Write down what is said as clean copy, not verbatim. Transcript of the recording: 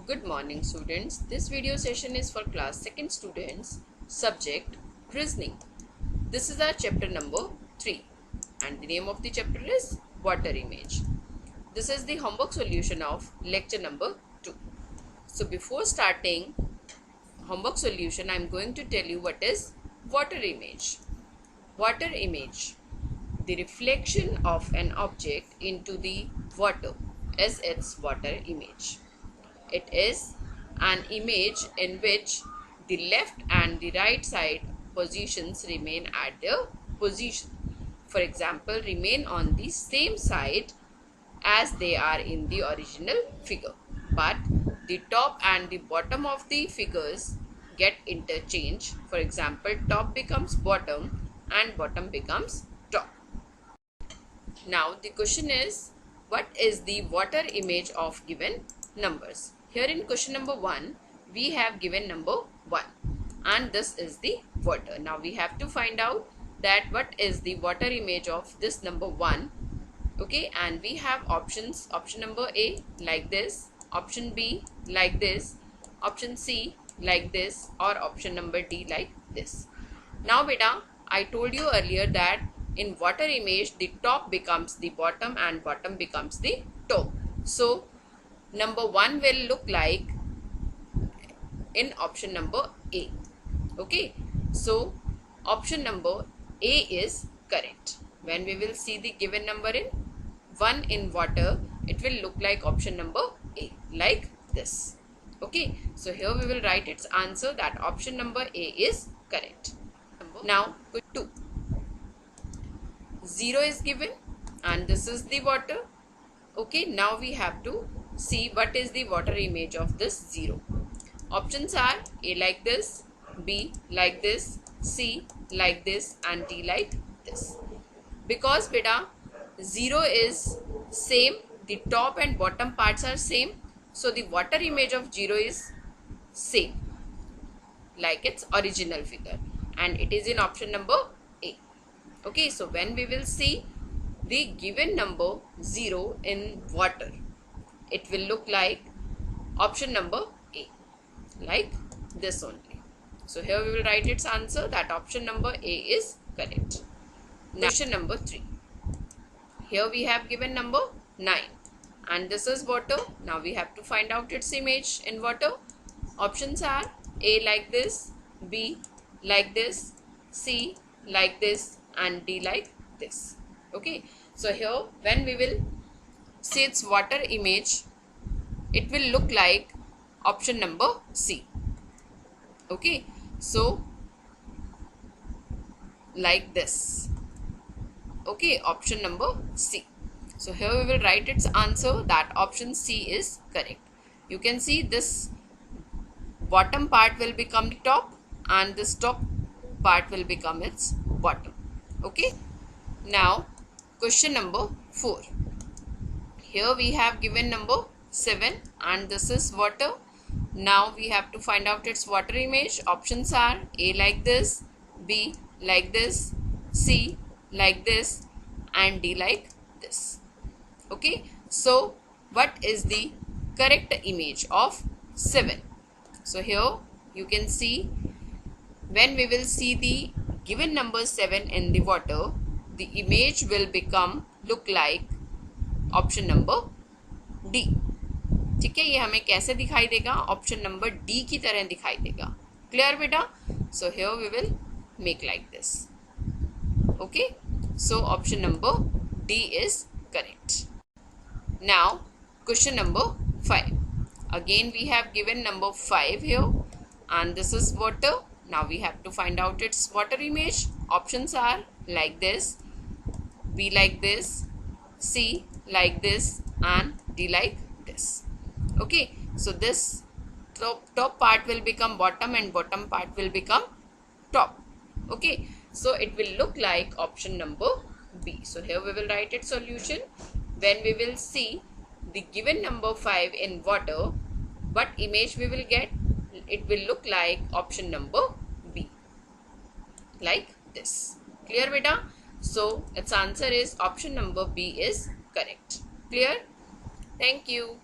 Good morning students. This video session is for class 2nd students, subject reasoning. This is our chapter number 3 and the name of the chapter is water image. This is the homework solution of lecture number 2. So before starting homework solution, I am going to tell you what is water image. Water image, the reflection of an object into the water is its water image. It is an image in which the left and the right side positions remain at their position. For example, remain on the same side as they are in the original figure. But the top and the bottom of the figures get interchanged. For example, top becomes bottom and bottom becomes top. Now the question is, what is the water image of given numbers? Here in question number 1, we have given number 1 and this is the water. Now we have to find out that what is the water image of this number 1. Okay, and we have options. Option number A like this, option B like this, option C like this, or option number D like this. Now beta, I told you earlier that in water image the top becomes the bottom and bottom becomes the top. So number 1 will look like in option number A. Okay, so option number A is correct. When we will see the given number in 1 in water, it will look like option number A, like this. Okay, so here we will write its answer that option number A is correct. Now 2. 0 is given and this is the water. Okay, now we have to see what is the water image of this 0. Options are A like this, B like this, C like this and D like this. Because beta 0 is same, the top and bottom parts are same, so the water image of 0 is same like its original figure and it is in option number A. Okay, so when we will see the given number 0 in water, it will look like option number A, like this only. So here we will write its answer that option number A is correct. Now, question number 3. Here we have given number 9 and this is water. Now we have to find out its image in water. Options are A like this, B like this, C like this and D like this. Okay, so here when we will see its water image, it will look like option number C. Okay, so like this. Okay, option number C. So here we will write its answer that option C is correct. You can see this bottom part will become the top and this top part will become its bottom. Okay, now question number 4. Here we have given number 7 and this is water. Now we have to find out its water image. Options are A like this, B like this, C like this and D like this. Okay, so what is the correct image of 7? So here you can see when we will see the given number 7 in the water, the image will look like option number D. ठीक है, ये हमें कैसे दिखाई देगा? Option number D की तरह दिखाई देगा. क्लियर बेटा? So here we will make like this. Okay, so option number d is correct. Now question number 5. Again we have given number 5 here and this is water. Now we have to find out its water image. Options are like this, B like this, C like this and D like this. Okay, so this top part will become bottom and bottom part will become top. Okay, so it will look like option number B. So here we will write its solution. When we will see the given number 5 in water, what image we will get? It will look like option number B, like this. Clear beta? So its answer is option number B is correct. Clear? Thank you.